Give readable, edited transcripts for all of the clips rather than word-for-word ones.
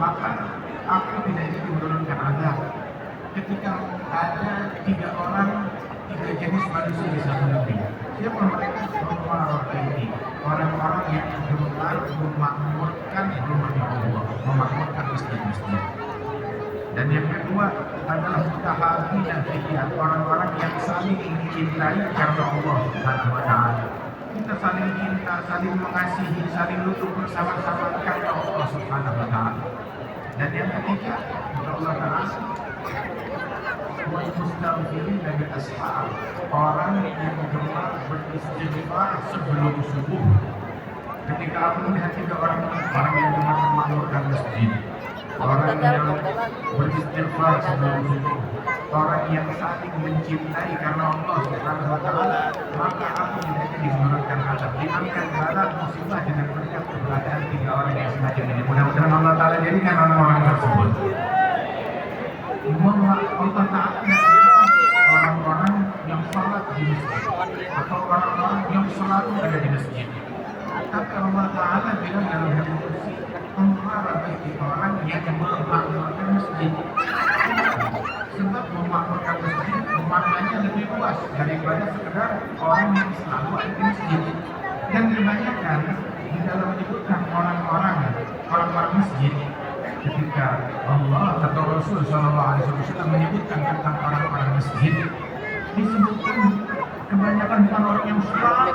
maka aku tidak jadi menurunkan azab. Ketika ada 3 jenis manusia di satu negeri, siapa mereka? Orang-orang yang gemar memakmurkan rumahnya Allah, memakmurkan masjid-masjid. Dan yang kedua adalah mutahabina fillah, orang-orang yang saling mencintai karena Allah Subhanahu wa taala. Kita saling cinta, saling mengasihi, saling duduk bersama-sama karena Allah Subhanahu wa taala. Dan yang ketiga, Allah taala wal mustaghfirin bil ashar, orang yang gemar beristighfar sebelum subuh. Ketika aku melihat 3 orang yang gemar memakmurkan masjid, orang yang beristighfar sebelum subuh, orang yang saling mencintai karena Allah Subhanahu wa taala, maka aku tidak jadi menurunkan azab, diangkat bala musibah dengan berkat keberadaan 3 orang yang semacam ini. Mudah-mudahan Allah taala jadikan orang-orang tersebut. Allah taala orang-orang yang salat di masjid atau orang-orang yang selalu ada di masjid. Tapi Allah taala bilang dalam hadis qudsi, bagi orang yang memakmurkan masjid. Sebab memakmurkan masjid maknanya lebih luas daripada sekedar orang yang selalu ada di masjid. Dan kebanyakan di dalam menyebutkan orang-orang masjid, ketika Allah atau Rasul SAW menyebutkan tentang orang-orang masjid, disebutkan kebanyakan bukan orang yang selalu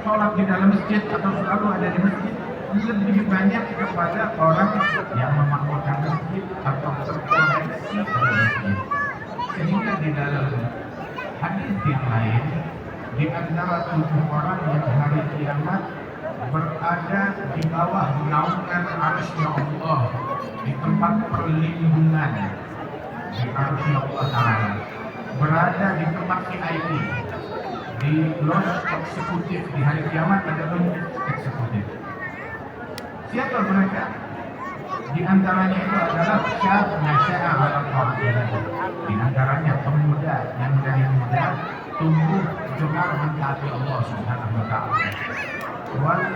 sholat di dalam masjid atau selalu ada di masjid, lebih banyak kepada orang yang memakmurkan masjid atau terkoneksi dengan masjid. Sehingga di dalam hadis yang lain, di antara 7 orang yang hari kiamat berada di bawah naungan arsy Allah, di tempat perlindungan di arsy Allah Ta'ala, berada di tempat VIP, di lounge eksekutif. Di hari kiamat ada lounge eksekutif. Siapa mereka? Di antaranya itu adalah syab nasya'a 'ala ta'atillah. Di antaranya pemuda yang dari muda tumbuh gemar mentaati Allah Subhanahu wa taala. Wal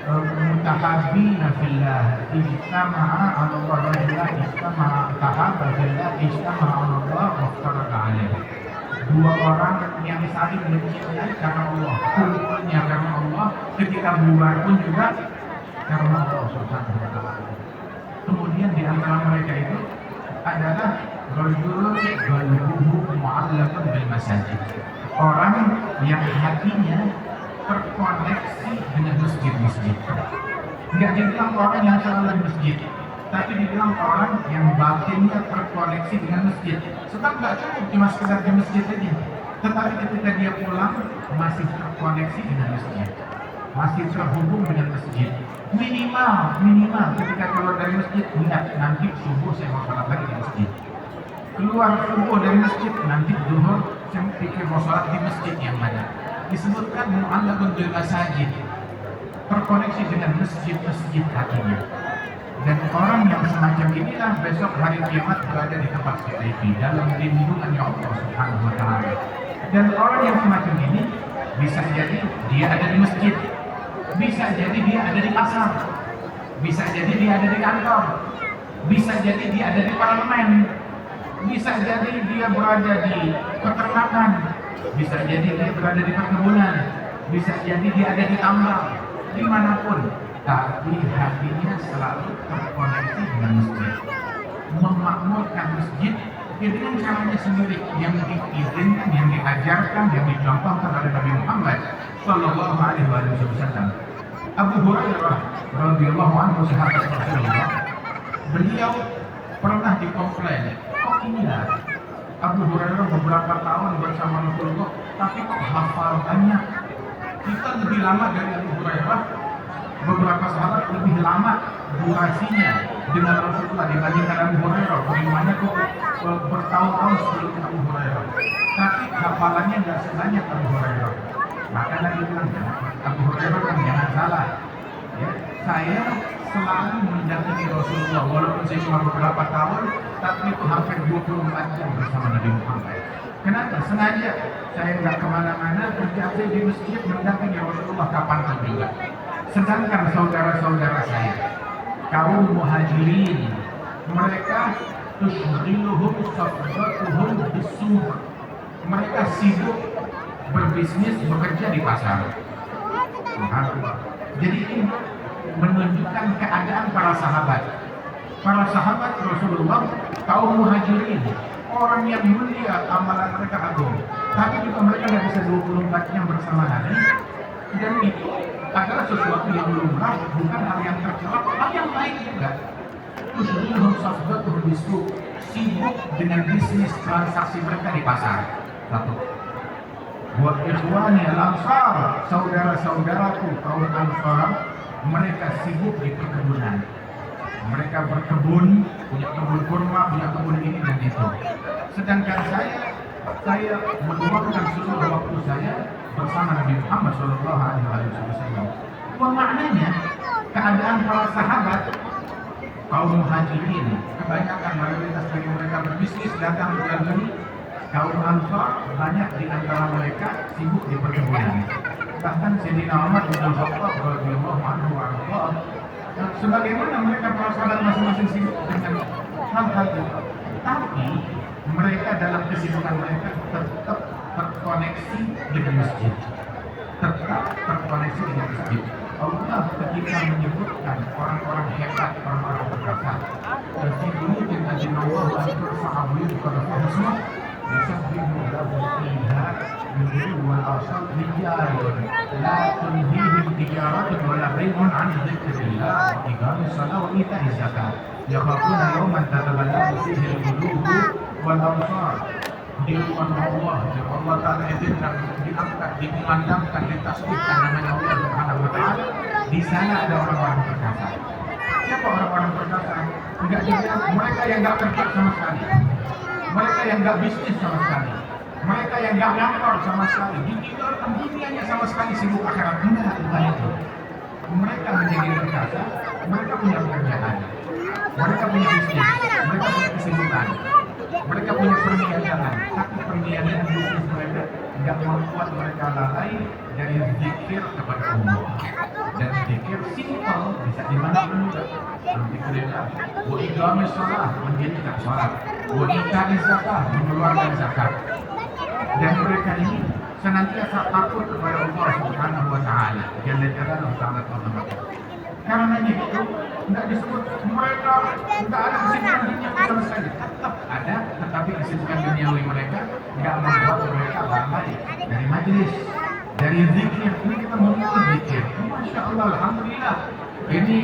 mutahabbina fillah ijtama'a 'ala Allah, ijtama'a tahabba fillah, ijtama'a 'ala Allah wa iftaraqa 'alaihi. 2 orang yang saling mencintai karena Allah, kumpulnya karena Allah, ketika bubar pun juga karena Allah Subhanahu wa taala. Kemudian di antara mereka itu adalah rajulun qalbuhu mu'allaqun bil masajid, orang yang hatinya terkoneksi dengan masjid-masjid. Enggak dibilang orang yang selalu di masjid, tapi dibilang orang yang batinnya terkoneksi dengan masjid. Sebab nggak cukup cuma sekedar di masjid aja, tetapi ketika dia pulang masih terkoneksi dengan masjid, masih terhubung dengan masjid. Minimal ketika keluar dari masjid, ingat nanti subuh saya mau sholat lagi di masjid. Keluar subuh dari masjid, nanti zuhur saya pikir mau sholat di masjid yang mana. Disebutkan mu'allaqun bil masajid, terkoneksi dengan masjid-masjid hatinya. Dan orang yang semacam inilah besok hari kiamat berada di tempat VIP dalam lindungan Allah Subhanahu wa taala. Dan orang yang semacam ini bisa jadi dia ada di masjid, bisa jadi dia ada di pasar, bisa jadi dia ada di kantor, bisa jadi dia ada di parlemen, bisa jadi dia berada di peternakan, bisa jadi dia berada di perkebunan, bisa jadi dia ada di tambang, dimanapun. Tapi hatinya selalu terkoneksi dengan masjid, memakmurkan masjid dengan caranya sendiri, yang diizinkan, yang diajarkan, yang dicontohkan oleh Nabi Muhammad Sallallahu Alaihi Wasallam. Abu Hurairah radhiyallahu anhu, sahabat Rasulullah, beliau pernah dikomplain, kok inilah Abu Hurairah beberapa tahun bersama Rasulullah, tapi kok hafal banyak. Kita lebih lama dari Abu Hurairah, beberapa sahabat lebih lama durasinya dengan Rasulullah dibandingkan Abu Hurairah. Bagaimana kok bertahun-tahun sebelum Abu Hurairah, tapi hafalannya nggak sebanyak Abu Hurairah. Maka Nabi bilang, Abu Hurairah kan jangan salah, ya, saya selalu mendampingi Rasulullah walaupun saya cuma beberapa tahun, tapi itu hampir 24 jam bersama Nabi Muhammad. Kenapa? Sengaja saya nggak kemana-mana, kerja saya di masjid mendampingi Rasulullah kapanpun juga. Sedangkan saudara-saudara saya kaum muhajirin, mereka tushghiluhum safqatuhum bis-suq. Mereka sibuk berbisnis, bekerja di pasar. Subhanallah. Jadi ini menunjukkan keadaan para sahabat. Para sahabat Rasulullah, kaum muhajirin, orang yang mulia, amalan mereka agung. Tapi juga mereka tidak bisa 24 jam bersama Nabi. Dan itu adalah sesuatu yang lumrah, bukan hal yang tercela, hal yang baik juga. Tushghiluhum safqatuhum bis-suq, sibuk dengan bisnis transaksi mereka di pasar. Satu. Wa ikhwani al-ansar, saudara-saudaraku kaum Ansar, mereka sibuk di perkebunan. Mereka berkebun, punya kebun kurma, punya kebun ini dan itu. Sedangkan saya meluangkan seluruh waktu saya bersama Nabi Muhammad SAW. Apa maknanya? Keadaan para sahabat kaum muhajirin, kebanyakan mayoritas dari mereka berbisnis, dagang jual beli. Kaum Ansar, banyak di antara mereka sibuk di perkebunan. Bahkan Sayyidina Umar bin Khattab radhiyallahu anhu sebagaimana mereka para sahabat masing-masing sibuk dengan hal-hal itu, tapi mereka dalam kesibukan mereka tetap terkoneksi dengan masjid. Tetap terkoneksi dengan masjid. Allah ketika menyebutkan orang-orang hebat, orang-orang perkasa, "Fasibuhum ajnallahu an turfa'u yudhkara ismuh yusabbihu lahu fiha bil-ghudwi wal-asal rijalun la tulhihim tijaratun wa la bai'un 'an dzikrillah wa iqamis shalah wa ita'iz zakat yakhafuna yawman tataqallabu fihi al-qulub wal absar." Di rumah Allah Ta'ala diangkat, dikumandangkan, ditasbihkan namanya Allah Subhanahu wa Ta'ala. Di sana ada orang-orang perkasa. Siapa orang-orang perkasa? Enggak juga mereka yang enggak kerja sama sekali, mereka yang enggak bisnis sama sekali, mereka yang enggak ngantor sama sekali, ditinggalkan dunianya sama sekali, sibuk akhirat. Enggak, bukan itu. Mereka menjadi perkasa, mereka punya pekerjaan, mereka punya bisnis, mereka punya kesibukan, mereka punya perniagaan, tapi perniagaan bisnis mereka tidak membuat mereka lalai dari zikir kepada Allah. Dan zikir simpel, bisa dimanapun juga. Zikirlah, wa iqamis shalah, mendirikan salat, wa ita'iz zakat, mengeluarkan zakat. Dan mereka ini senantiasa takut kepada Allah Subhanahu wa Ta'ala. Jalla jalaluhu ta'ala ta'ala. Karenanya itu tidak disebut mereka tidak ada kesibukan duniawi sama sekali. Tetap ada, tetapi kesibukan duniawi mereka tidak membuat mereka lalai dari majelis, dari zikir. Ini kita mengumpul zikir. Masya Allah, alhamdulillah. Ini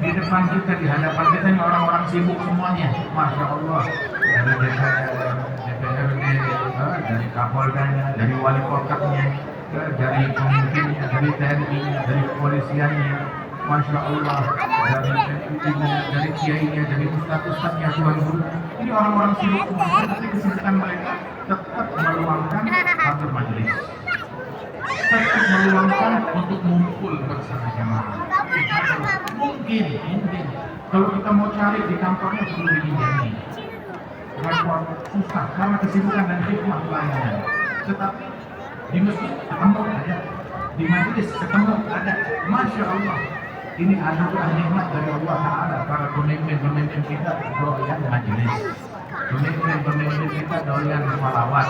di depan kita, di hadapan kita ini orang-orang sibuk semuanya. Masya Allah. Dari DPRD, dari Kapolda-nya, dari wali kotanya, dari pemimpinnya, dari TNI-nya, dari kepolisiannya. Masya Allah, dari MUI-nya, dari kiainya, dari ustaz-ustaznya, tuan guru. Ini orang-orang sibuk semua, tapi kesibukan mereka tetap meluangkan satu majelis, tetap meluangkan untuk ngumpul bersama jamaah. Mungkin kalau kita mau cari di kantornya perlu dijani, repot, susah karena kesibukan dan hikmah pelayanan. Tetapi di masjid ketemu ada, di majelis ketemu ada. Masya Allah. Ini anugerah nikmat dari Allah Ta'ala. Para pemimpin-pemimpin kita doyan majelis, pemimpin-pemimpin kita doyan salawat,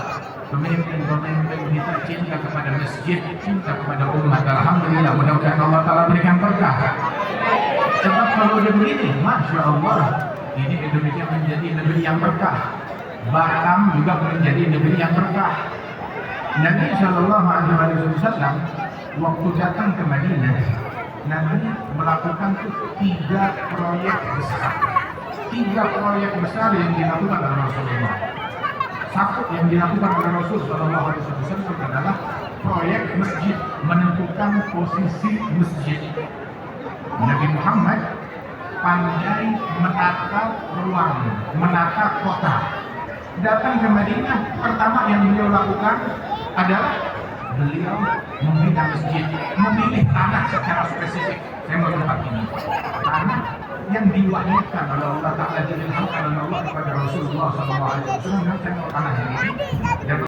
pemimpin-pemimpin kita cinta kepada masjid, cinta kepada umat. Alhamdulillah, mudah-mudahan Allah Ta'ala berikan berkah. Sebab kalau dia begini, Masya Allah, ini Indonesia menjadi negeri yang berkah, Batam juga menjadi negeri yang berkah. Nabi Shallallahu Alaihi Wasallam waktu datang ke Madinah, Nabi melakukan 3 proyek besar. 3 proyek besar yang dilakukan oleh Rasulullah. Satu yang dilakukan oleh Rasul Shallallahu Alaihi Wasallam adalah proyek masjid, menentukan posisi masjid. Nabi Muhammad pandai menata ruang, menata kota. Datang ke Madinah, pertama yang beliau lakukan adalah beliau membina masjid, memilih tanah secara spesifik. Saya mau tempat ini, tanah yang diwahyukan oleh Allah Ta'ala, diilhamkan oleh Allah kepada Rasulullah SAW. Saya mau tanah ini. Dan